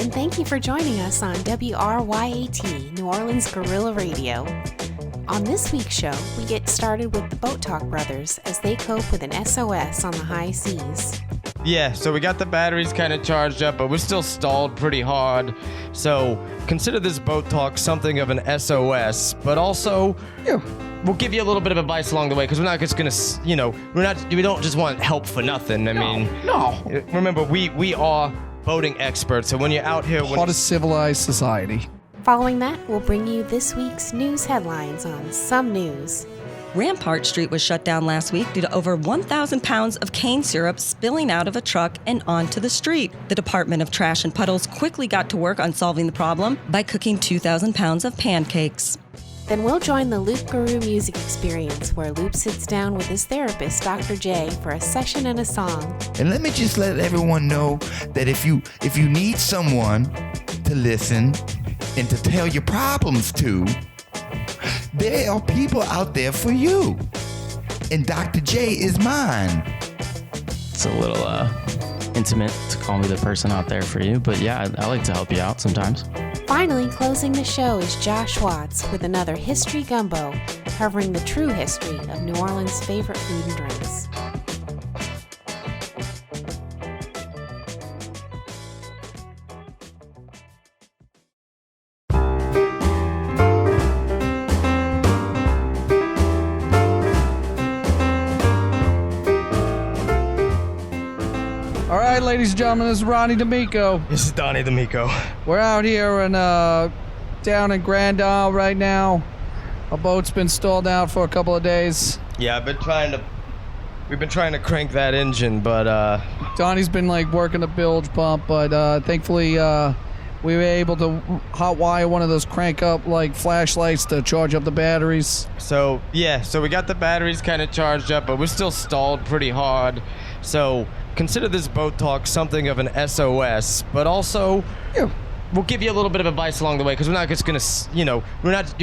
and thank you for joining us on WRYAT, New Orleans Guerrilla Radio. On this week's show, we get started with the Boat Talk brothers as they cope with an SOS on the high seas. Yeah, so we got the batteries kind of charged up, but we're still stalled pretty hard. So consider this Boat Talk something of an SOS, but also we'll give you a little bit of advice along the way, because we're not just gonna, we don't just want help for nothing. No. Remember, we are boating experts, so when you're out here, Part of civilized society. Following that, we'll bring you this week's news headlines on Some News. Rampart Street was shut down last week due to over 1,000 pounds of cane syrup spilling out of a truck and onto the street. The Department of Trash and Puddles quickly got to work on solving the problem by cooking 2,000 pounds of pancakes. Then we'll join the Loupe Gooru Music Experience, where Loupe sits down with his therapist, Dr. Jay, for a session and a song. And let me just let everyone know that if you need someone to listen and to tell your problems to, there are people out there for you. And Dr. J is mine. It's a little intimate to call me the person out there for you, but yeah, I like to help you out sometimes. Finally, closing the show is Josh Watts with another History Gumbo, covering the true history of New Orleans' favorite food and drinks. All right, ladies and gentlemen, this is Ronnie D'Amico. This is Donnie D'Amico. We're out here in down in Grand Isle right now. Our boat's been stalled out for a couple of days. Yeah, we've been trying to crank that engine, but Donnie's been working the bilge pump, but thankfully we were able to hot wire one of those crank up flashlights to charge up the batteries. So we got the batteries kind of charged up, but we're still stalled pretty hard. So consider this Boat Talk something of an SOS, but also we'll give you a little bit of advice along the way, because we're not just gonna,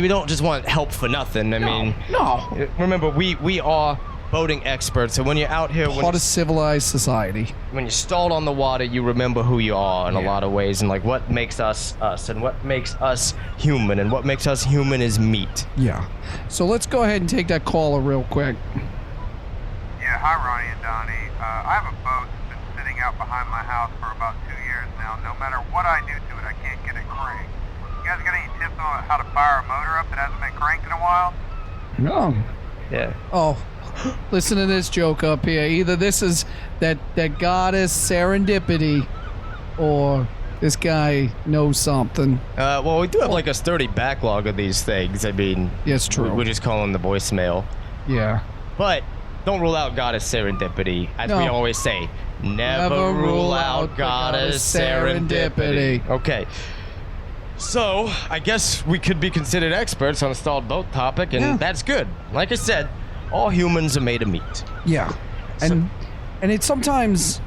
we don't just want help for nothing. No. Remember, we are boating experts, so when you're out here, Part of civilized society. when you're stalled on the water, you remember who you are in a lot of ways, and what makes us us, and what makes us human, and what makes us human is meat. Yeah. So let's go ahead and take that caller real quick. Yeah, hi Ronnie and Donnie. I have a boat that's been sitting out behind my house for about 2 years now. No matter what I do to it, I can't get it cranked. You guys got any tips on how to fire a motor up that hasn't been cranked in a while? No. Yeah. Oh, listen to this joke up here. Either this is that goddess serendipity, or this guy knows something. Well, we do have a sturdy backlog of these things. Yes, true. We're just calling the voicemail. Yeah. But don't rule out goddess serendipity. As we always say, never rule out goddess serendipity. Okay. So, I guess we could be considered experts on the stalled boat topic, and that's good. Like I said, all humans are made of meat. Yeah. And it's sometimes,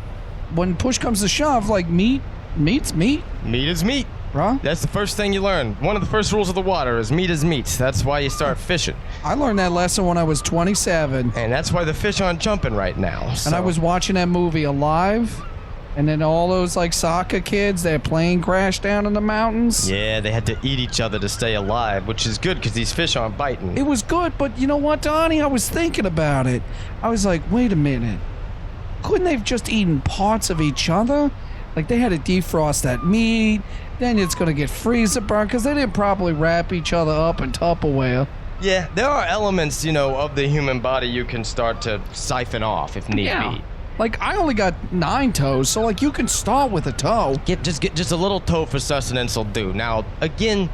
when push comes to shove, meat's meat. Meat is meat. Huh? That's the first thing you learn. One of the first rules of the water is meat is meat. That's why you start fishing. I learned that lesson when I was 27. And that's why the fish aren't jumping right now. And I was watching that movie Alive, and then all those soccer kids, their plane crashed down in the mountains. Yeah, they had to eat each other to stay alive, which is good because these fish aren't biting. It was good, but you know what, Donnie? I was thinking about it. I was like, wait a minute. Couldn't they have just eaten parts of each other? They had to defrost that meat, then it's going to get freezer burned, because they didn't properly wrap each other up in Tupperware. Yeah, there are elements, of the human body you can start to siphon off if need be. I only got 9 toes, so you can start with a toe. Get just a little toe for sustenance will do. Now, again,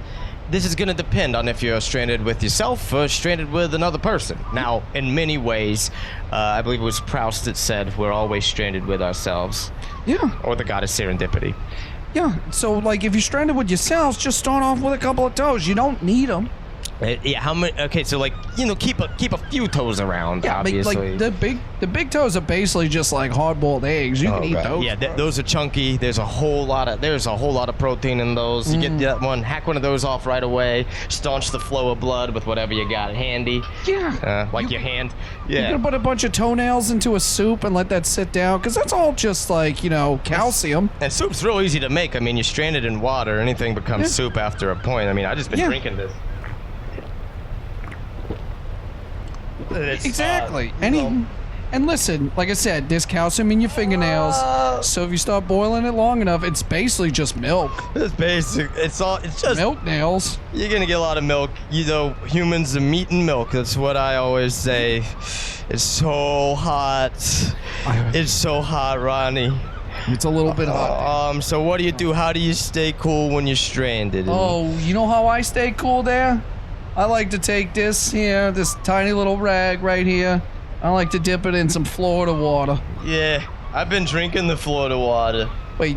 this is going to depend on if you're stranded with yourself or stranded with another person. Now, in many ways, I believe it was Proust that said, we're always stranded with ourselves. Yeah. Or the goddess serendipity. Yeah, so if you're stranded with yourselves, just start off with a couple of toes. You don't need them. Yeah, how many? Okay, so like keep a few toes around. Yeah, obviously. like the big toes are basically just like hard-boiled eggs. You can eat those. Yeah, those are chunky. There's a whole lot of protein in those. You get that one, hack one of those off right away. Staunch the flow of blood with whatever you got handy. Yeah, like your hand. You're Yeah. gonna put a bunch of toenails into a soup and let that sit down, because that's all just like calcium. And soup's real easy to make. I mean, you're stranded in water. Anything becomes soup after a point. I mean, I just been drinking this. Exactly. And listen, like I said, there's calcium in your fingernails. So if you start boiling it long enough, it's basically just milk. It's basic. It's just milk nails. You're gonna get a lot of milk. Humans are meat and milk. That's what I always say. It's so hot. It's so hot, Ronnie. It's a little bit hot. So what do you do? How do you stay cool when you're stranded? Oh, you know how I stay cool there? I like to take this tiny little rag right here. I like to dip it in some Florida water. Yeah, I've been drinking the Florida water. Wait,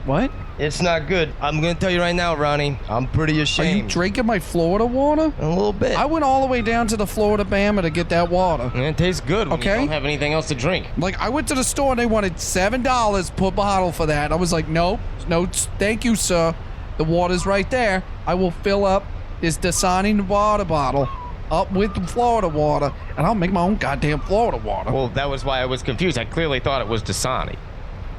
what? It's not good. I'm gonna tell you right now, Ronnie. I'm pretty ashamed. Are you drinking my Florida water? A little bit. I went all the way down to the Florida Bama to get that water. And it tastes good when you don't have anything else to drink. Like, I went to the store and they wanted $7 per bottle for that. I was like, no, thank you, sir. The water's right there. I will fill up this Dasani water bottle up with the Florida water, and I'll make my own goddamn Florida water. Well, that was why I was confused. I clearly thought it was Dasani.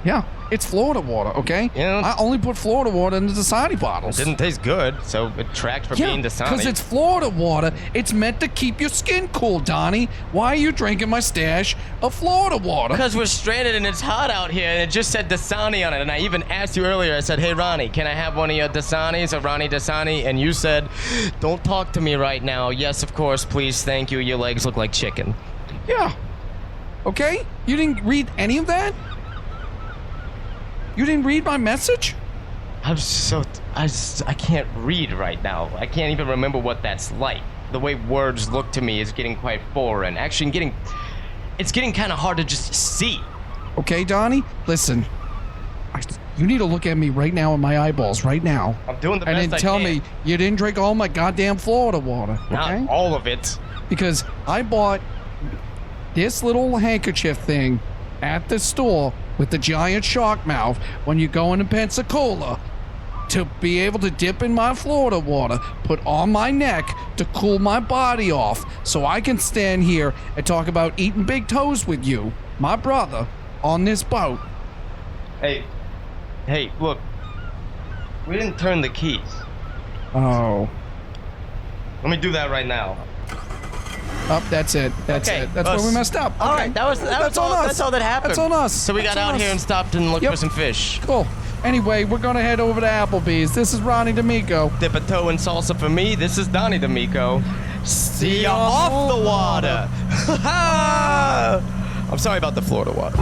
Yeah, it's Florida water, okay? Yeah. I only put Florida water in the Dasani bottles. It didn't taste good, so it tracked for being Dasani. Because it's Florida water. It's meant to keep your skin cool, Donnie. Why are you drinking my stash of Florida water? Because we're stranded and it's hot out here, and it just said Dasani on it. And I even asked you earlier, I said, hey, Ronnie, can I have one of your Dasanis, a Ronnie Dasani? And you said, don't talk to me right now. Yes, of course, please, thank you. Your legs look like chicken. Yeah. Okay? You didn't read any of that? You didn't read my message? I can't read right now. I can't even remember what that's like. The way words look to me is getting quite foreign. Actually, it's getting kind of hard to just see. Okay, Donnie, listen. You need to look at me right now in my eyeballs, right now. I'm doing the best I can. And then tell me you didn't drink all my goddamn Florida water. Okay? Not all of it. Because I bought this little handkerchief thing at the store with the giant shark mouth when you go into Pensacola to be able to dip in my Florida water, put on my neck to cool my body off so I can stand here and talk about eating big toes with you, my brother, on this boat. Hey, look. We didn't turn the keys. Oh. Let me do that right now. Oh, that's it. That's it. That's where we messed up. All right, that's all. That's all that happened. That's on us. So we got out here and stopped and looked for some fish. Cool. Anyway, we're gonna head over to Applebee's. This is Ronnie D'Amico. Dip a toe in salsa for me. This is Donnie D'Amico. See ya off the water. I'm sorry about the Florida water.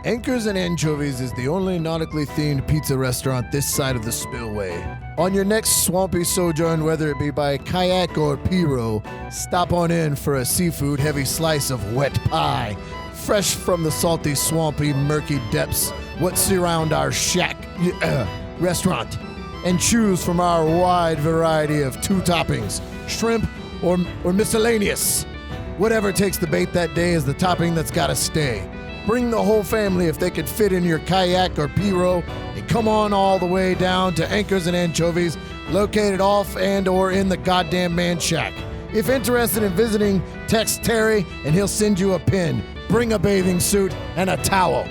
Anchors and Anchovies is the only nautically themed pizza restaurant this side of the spillway. On your next swampy sojourn, whether it be by kayak or pirogue, stop on in for a seafood-heavy slice of wet pie, fresh from the salty, swampy, murky depths what surround our shack restaurant, and choose from our wide variety of 2 toppings, shrimp or miscellaneous. Whatever takes the bait that day is the topping that's gotta stay. Bring the whole family if they could fit in your kayak or pirogue, and come on all the way down to Anchors and Anchovies, located off and or in the goddamn man shack. If interested in visiting, text Terry and he'll send you a pin. Bring a bathing suit and a towel.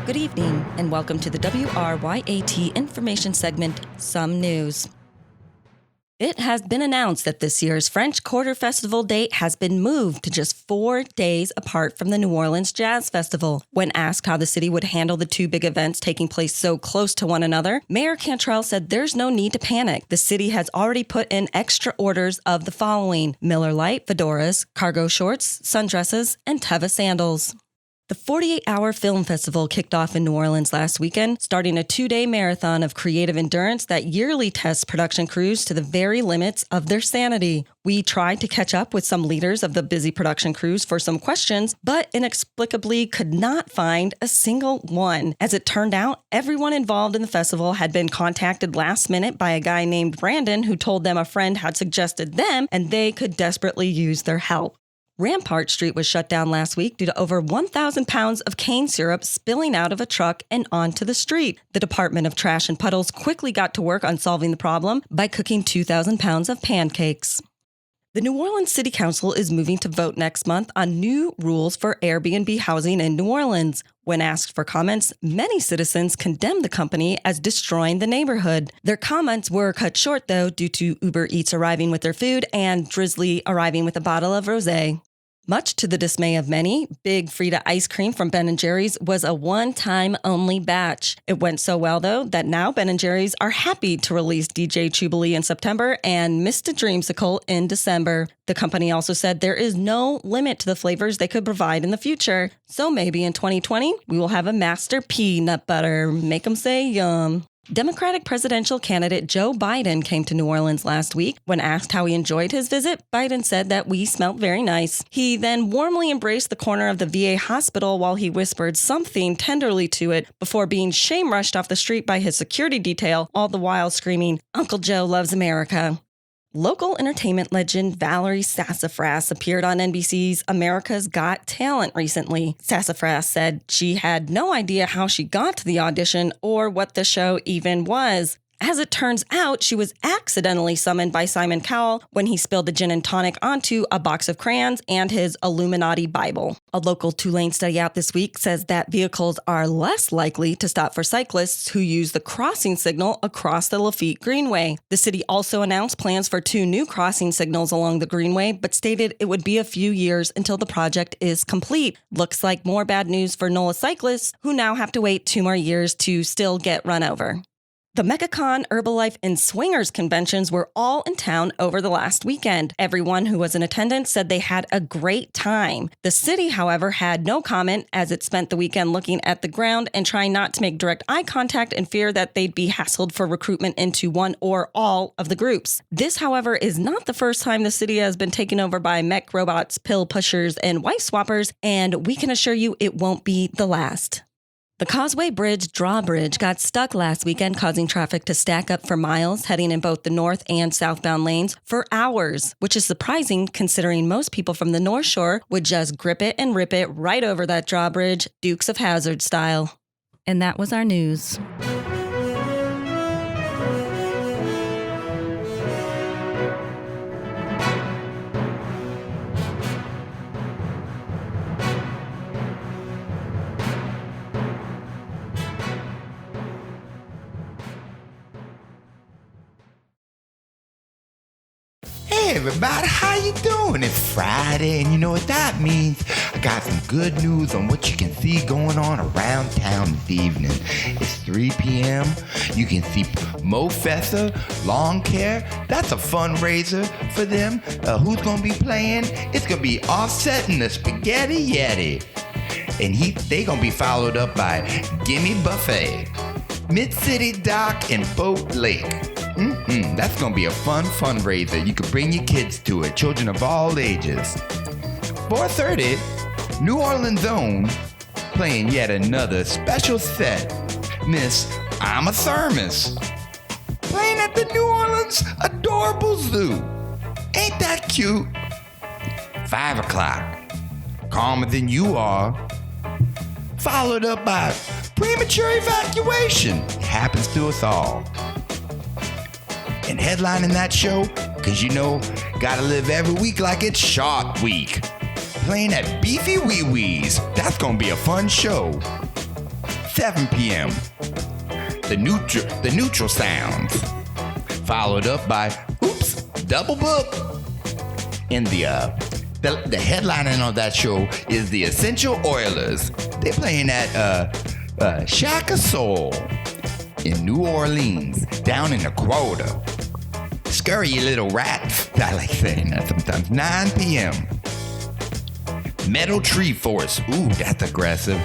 Good evening, and welcome to the WRYAT information segment, Some News. It has been announced that this year's French Quarter Festival date has been moved to just 4 days apart from the New Orleans Jazz Festival. When asked how the city would handle the two big events taking place so close to one another, Mayor Cantrell said there's no need to panic. The city has already put in extra orders of the following: Miller Lite, fedoras, cargo shorts, sundresses, and Teva sandals. The 48-hour film festival kicked off in New Orleans last weekend, starting a 2-day marathon of creative endurance that yearly tests production crews to the very limits of their sanity. We tried to catch up with some leaders of the busy production crews for some questions, but inexplicably could not find a single one. As it turned out, everyone involved in the festival had been contacted last minute by a guy named Brandon who told them a friend had suggested them and they could desperately use their help. Rampart Street was shut down last week due to over 1,000 pounds of cane syrup spilling out of a truck and onto the street. The Department of Trash and Puddles quickly got to work on solving the problem by cooking 2,000 pounds of pancakes. The New Orleans City Council is moving to vote next month on new rules for Airbnb housing in New Orleans. When asked for comments, many citizens condemned the company as destroying the neighborhood. Their comments were cut short, though, due to Uber Eats arriving with their food and Drizzly arriving with a bottle of rosé. Much to the dismay of many, Big Frida ice cream from Ben & Jerry's was a one-time only batch. It went so well, though, that now Ben & Jerry's are happy to release DJ Jubilee in September and Mr. Dreamsicle in December. The company also said there is no limit to the flavors they could provide in the future. So maybe in 2020, we will have a master peanut butter. Make 'em say yum. Democratic presidential candidate Joe Biden came to New Orleans last week. When asked how he enjoyed his visit, Biden said that we smelled very nice. He then warmly embraced the corner of the VA hospital while he whispered something tenderly to it before being shame-rushed off the street by his security detail, all the while screaming, "Uncle Joe loves America." Local entertainment legend Valerie Sassafras appeared on NBC's America's Got Talent recently. Sassafras said she had no idea how she got to the audition or what the show even was. As it turns out, she was accidentally summoned by Simon Cowell when he spilled the gin and tonic onto a box of crayons and his Illuminati Bible. A local Tulane study out this week says that vehicles are less likely to stop for cyclists who use the crossing signal across the Lafitte Greenway. The city also announced plans for 2 new crossing signals along the Greenway, but stated it would be a few years until the project is complete. Looks like more bad news for NOLA cyclists, who now have to wait 2 more years to still get run over. The MegaCon, Herbalife, and Swingers conventions were all in town over the last weekend. Everyone who was in attendance said they had a great time. The city, however, had no comment as it spent the weekend looking at the ground and trying not to make direct eye contact in fear that they'd be hassled for recruitment into one or all of the groups. This, however, is not the first time the city has been taken over by mech robots, pill pushers, and wife swappers, and we can assure you it won't be the last. The Causeway Bridge drawbridge got stuck last weekend, causing traffic to stack up for miles, heading in both the north and southbound lanes for hours, which is surprising considering most people from the North Shore would just grip it and rip it right over that drawbridge, Dukes of Hazzard style. And that was our news. Hey everybody, how you doing? It's Friday, and you know what that means. I got some good news on what you can see going on around town this evening. It's 3 p.m. You can see Mo Fessa, Lawn Care. That's a fundraiser for them. Who's gonna be playing? It's gonna be Offset and the Spaghetti Yeti. And they gonna be followed up by Gimme Buffet, Mid-City Dock, and Boat Lake. That's gonna be a fun fundraiser. You can bring your kids to it, children of all ages. 4:30, New Orleans own, playing yet another special set, Miss I'm a Thermos, playing at the New Orleans Adorable Zoo. Ain't that cute? 5 o'clock, Calmer Than You Are, followed up by Premature Evacuation. It happens to us all. And headlining that show, cause you know, gotta live every week like it's Shark Week. Playing at Beefy Wee Wee's. That's gonna be a fun show. 7 p.m. The neutral sounds. Followed up by Oops, double book. And the headlining on that show is the Essential Oilers. They're playing at Shack of Soul in New Orleans, down in the Quota. Scurry, you little rats. I like saying that sometimes. 9 p.m. Metal Tree Force. Ooh, that's aggressive.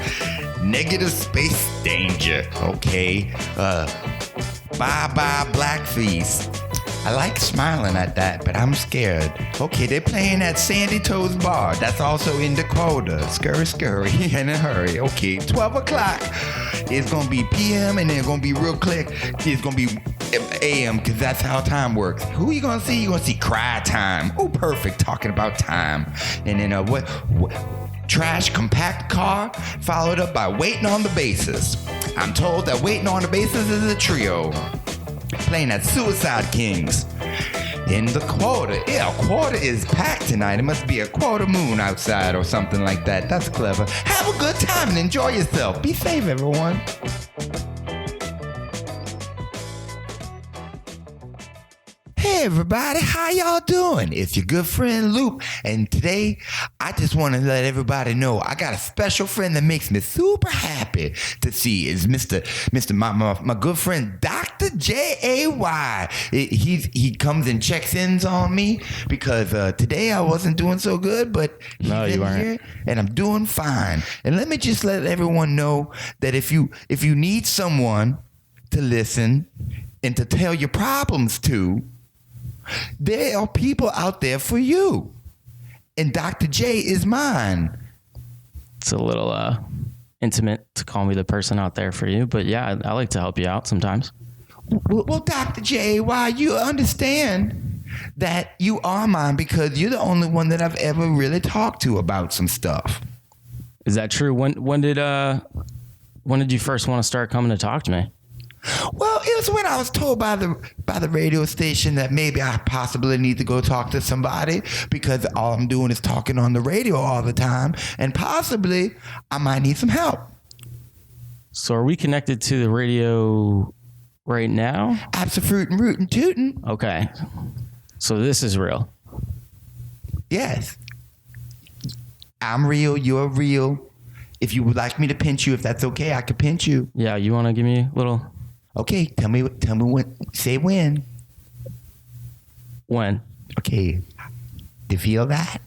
Negative Space Danger. Okay. Bye Black Feast. I like smiling at that, but I'm scared. Okay, they're playing at Sandy Toes Bar. That's also in Dakota. Scurry, in a hurry. Okay, 12 o'clock. It's going to be PM, and then it's going to be real quick. It's going to be AM, because that's how time works. Who are you going to see? You're going to see Cry Time. Oh, perfect, talking about time. And then what? Trash Compact Car, followed up by Waiting on the Bases. I'm told that Waiting on the Bases is a trio. Playing at Suicide Kings in the Quota. Yeah, Quota is packed tonight. It must be a quota moon outside or something like that. That's clever. Have a good time and enjoy yourself. Be safe, everyone. Hey everybody, how y'all doing? It's your good friend Loupe, and today I just want to let everybody know I got a special friend that makes me super happy to see is my good friend Dr. Jay Loupe. He comes and checks in on me because today I wasn't doing so good, but no, you weren't. Here and I'm doing fine. And let me just let everyone know that if you need someone to listen and to tell your problems to, there are people out there for you. And Dr. J is mine. It's a little intimate to call me the person out there for you, but yeah, I like to help you out sometimes. Well, Dr. J, why you understand that you are mine because you're the only one that I've ever really talked to about some stuff. Is that true? When did you first want to start coming to talk to me? Well, it was when I was told by the radio station that maybe I possibly need to go talk to somebody because all I'm doing is talking on the radio all the time, and possibly I might need some help. So are we connected to the radio right now? Absolute and rootin' tootin'. Okay. So this is real. Yes. I'm real, you're real. If you would like me to pinch you, if that's okay, I could pinch you. Yeah, you want to give me a little... Okay, tell me when. Say when. When? Okay. Do you feel that?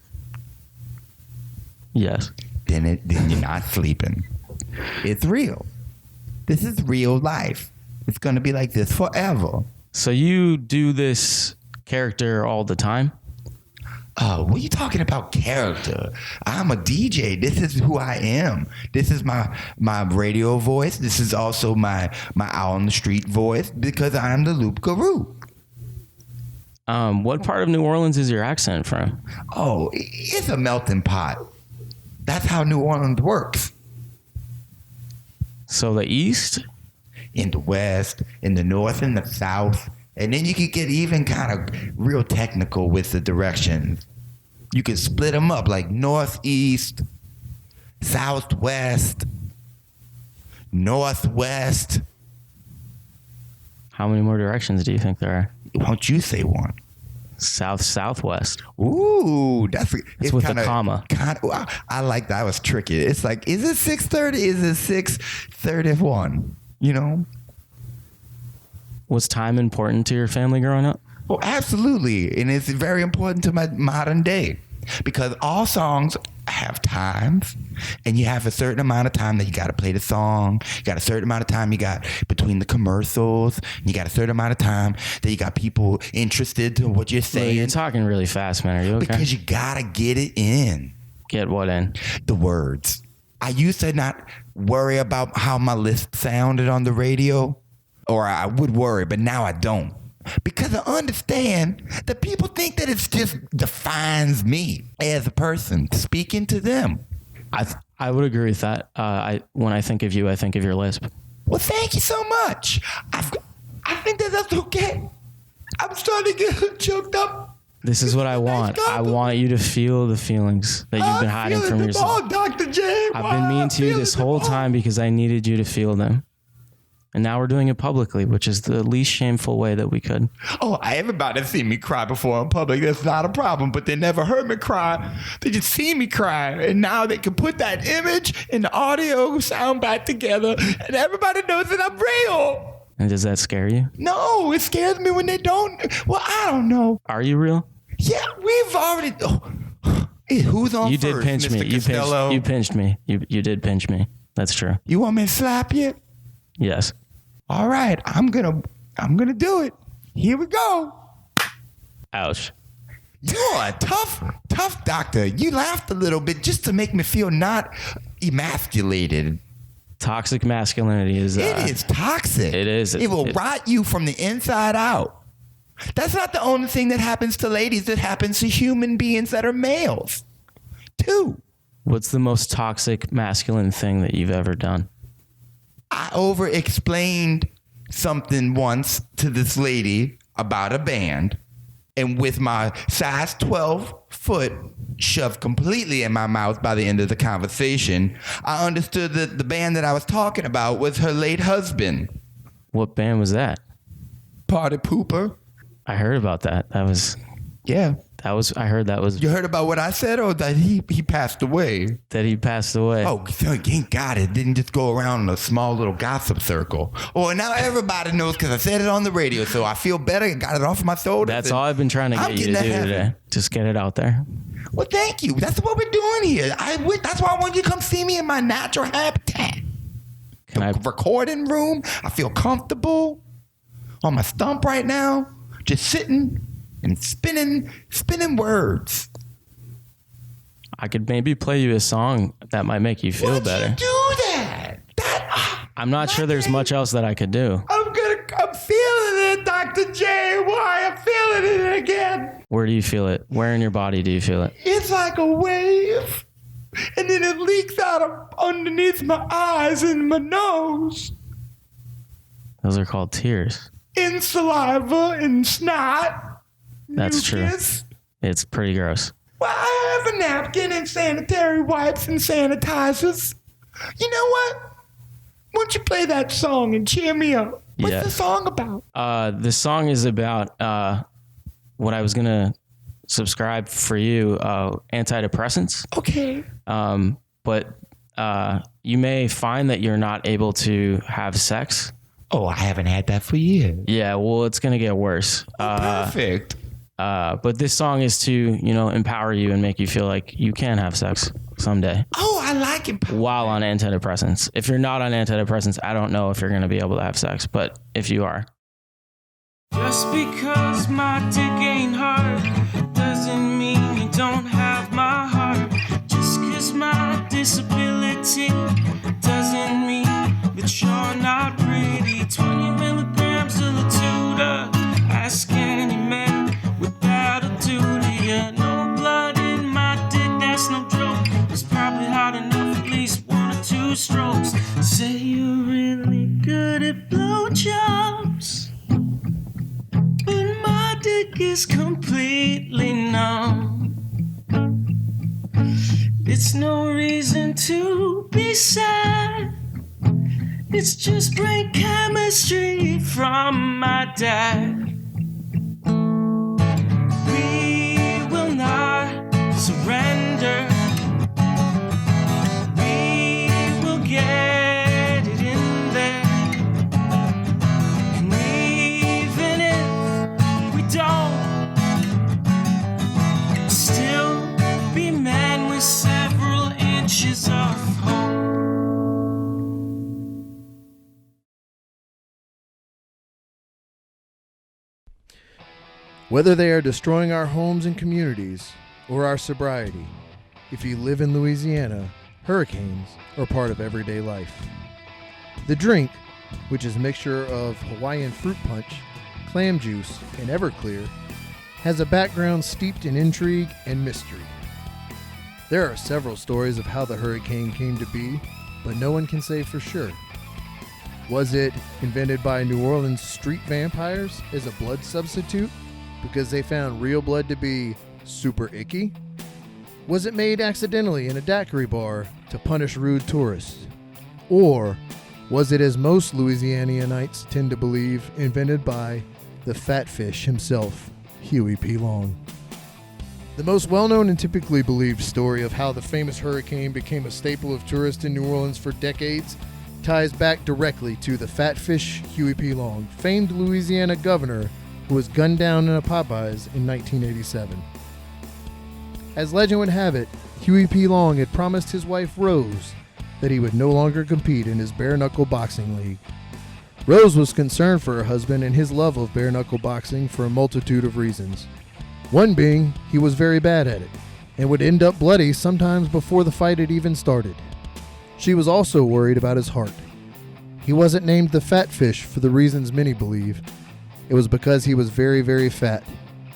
Yes. Then you're not sleeping. It's real. This is real life. It's going to be like this forever. So you do this character all the time? What are you talking about character? I'm a DJ. This is who I am. This is my radio voice. This is also my out on the street voice because I'm the Loupe Gooru. What part of New Orleans is your accent from? Oh, it's a melting pot. That's how New Orleans works. So the East? In the West, in the North, in the South. And then you could get even kind of real technical with the directions. You could split them up like northeast, southwest, northwest. How many more directions do you think there are? Why don't you say one? Southwest. Ooh, it's with kinda, a comma. I like that. Was tricky. It's like, is it 6:30? Is it 6:31? You know? Was time important to your family growing up? Oh, absolutely. And it's very important to my modern day because all songs have times and you have a certain amount of time that you got to play the song. You got a certain amount of time you got between the commercials. You got a certain amount of time that you got people interested in what you're saying. Well, you're talking really fast, man. Are you okay? Because you got to get it in. Get what in? The words. I used to not worry about how my list sounded on the radio. Or I would worry, but now I don't. Because I understand that people think that it just defines me as a person, speaking to them. I would agree with that. When I think of you, I think of your lisp. Well, thank you so much. I think that that's okay. I'm starting to get choked up. This is what I want. I want you to feel the feelings that you've been hiding from yourself. Oh, Dr. J. I've been mean to you this whole time because I needed you to feel them. And now we're doing it publicly, which is the least shameful way that we could. Oh, everybody seen me cry before in public. That's not a problem. But they never heard me cry. They just see me cry. And now they can put that image and the audio sound back together. And everybody knows that I'm real. And does that scare you? No, it scares me when they don't. Well, I don't know. Are you real? Yeah, we've already... who's on you first, did pinch Mr. me. Costello? You pinched me. You did pinch me. That's true. You want me to slap you? Yes. All right, I'm gonna do it. Here we go. Ouch. You're a tough doctor. You laughed a little bit just to make me feel not emasculated. Toxic masculinity is... it is toxic. It is. It will rot you from the inside out. That's not the only thing that happens to ladies. That happens to human beings that are males, too. What's the most toxic masculine thing that you've ever done? I over-explained something once to this lady about a band, and with my size 12 foot shoved completely in my mouth by the end of the conversation, I understood that the band that I was talking about was her late husband. What band was that? Party Pooper. I heard about that. Yeah. I heard that was... You heard about what I said, or that he passed away? That he passed away. Oh, thank God it didn't just go around in a small little gossip circle. Oh, now everybody knows because I said it on the radio, so I feel better. I got it off my shoulders. That's all I've been trying to get you to do today. Just get it out there. Well, thank you. That's what we're doing here. That's why I want you to come see me in my natural habitat. Recording room. I feel comfortable on my stump right now, just sitting and spinning words. I could maybe play you a song that might make you feel better. Why'd you do that? I'm not sure there's much else that I could do. I'm feeling it, Dr. J. Why? I'm feeling it again. Where do you feel it? Where in your body do you feel it? It's like a wave, and then it leaks out of underneath my eyes and my nose. Those are called tears. In saliva and snot. That's mucus. True. It's pretty gross. Well, I have a napkin and sanitary wipes and sanitizers. You know what? Why don't you play that song and cheer me up? What's the song about? The song is about what I was going to subscribe for you, antidepressants. Okay. But you may find that you're not able to have sex. Oh, I haven't had that for years. Yeah, well, it's going to get worse. Perfect. But this song is to, empower you and make you feel like you can have sex someday. Oh, I like it. While on antidepressants. If you're not on antidepressants, I don't know if you're going to be able to have sex, but if you are. Just because my dick ain't hard doesn't mean you don't have my heart. Just because my disability doesn't mean that you're not pretty. 20 milligrams of the tutor. Ask any man without a duty. No blood in my dick, that's no joke. It's probably hard enough, at least 1 or 2 strokes. Say you're really good at blowjobs, but my dick is completely numb. It's no reason to be sad. It's just brain chemistry from my dad. We will not surrender. We will get it in there. And even if we don't, still be men with several inches of hope. Whether they are destroying our homes and communities or our sobriety, if you live in Louisiana, hurricanes are part of everyday life. The drink, which is a mixture of Hawaiian fruit punch, clam juice, and Everclear, has a background steeped in intrigue and mystery. There are several stories of how the hurricane came to be, but no one can say for sure. Was it invented by New Orleans street vampires as a blood substitute because they found real blood to be super icky? Was it made accidentally in a daiquiri bar to punish rude tourists? Or Was it, as most Louisianianites tend to believe, invented by the fat fish himself, Huey P. Long? The most well-known and typically believed story of how the famous hurricane became a staple of tourists in New Orleans for decades ties back directly to the fat fish Huey P. Long, famed Louisiana governor who was gunned down in a Popeyes in 1987. As legend would have it, Huey P. Long had promised his wife Rose that he would no longer compete in his bare-knuckle boxing league. Rose was concerned for her husband and his love of bare-knuckle boxing for a multitude of reasons. One being, he was very bad at it, and would end up bloody sometimes before the fight had even started. She was also worried about his heart. He wasn't named the fat fish for the reasons many believe. It was because he was very, very fat,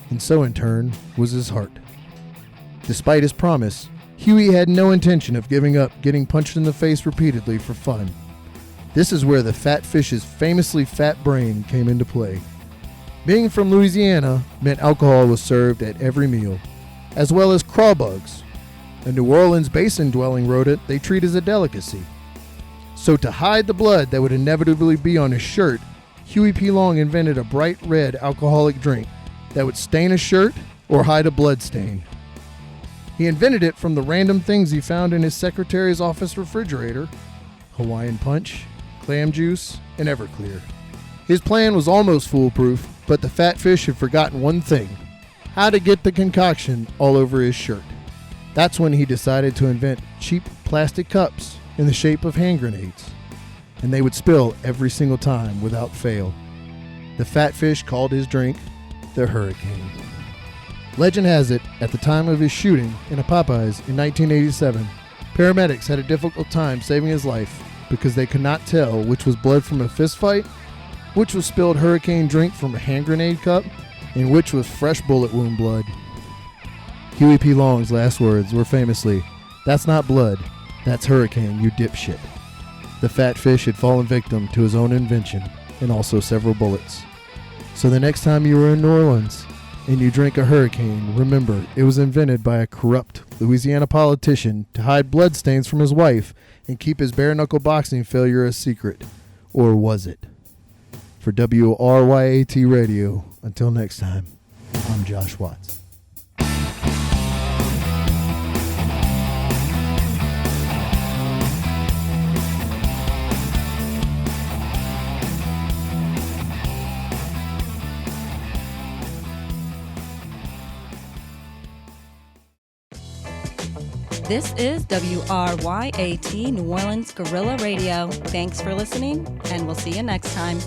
and so in turn was his heart. Despite his promise, Huey had no intention of giving up getting punched in the face repeatedly for fun. This is where the fat fish's famously fat brain came into play. Being from Louisiana meant alcohol was served at every meal, as well as crawbugs, a New Orleans basin-dwelling rodent they treat as a delicacy. So to hide the blood that would inevitably be on his shirt, Huey P. Long invented a bright red alcoholic drink that would stain a shirt or hide a blood stain. He invented it from the random things he found in his secretary's office refrigerator: Hawaiian Punch, clam juice, and Everclear. His plan was almost foolproof, but the fat fish had forgotten one thing: how to get the concoction all over his shirt. That's when he decided to invent cheap plastic cups in the shape of hand grenades, and they would spill every single time without fail. The fat fish called his drink the Hurricane. Legend has it, at the time of his shooting in a Popeyes in 1987, paramedics had a difficult time saving his life because they could not tell which was blood from a fist fight, which was spilled hurricane drink from a hand grenade cup, and which was fresh bullet wound blood. Huey P. Long's last words were famously, "That's not blood, that's hurricane, you dipshit." The fat fish had fallen victim to his own invention and also several bullets. So the next time you are in New Orleans and you drink a Hurricane, remember it was invented by a corrupt Louisiana politician to hide bloodstains from his wife and keep his bare-knuckle boxing failure a secret. Or was it? For WRYAT Radio, until next time, I'm Josh Watts. This is WRYAT New Orleans Guerrilla Radio. Thanks for listening, and we'll see you next time.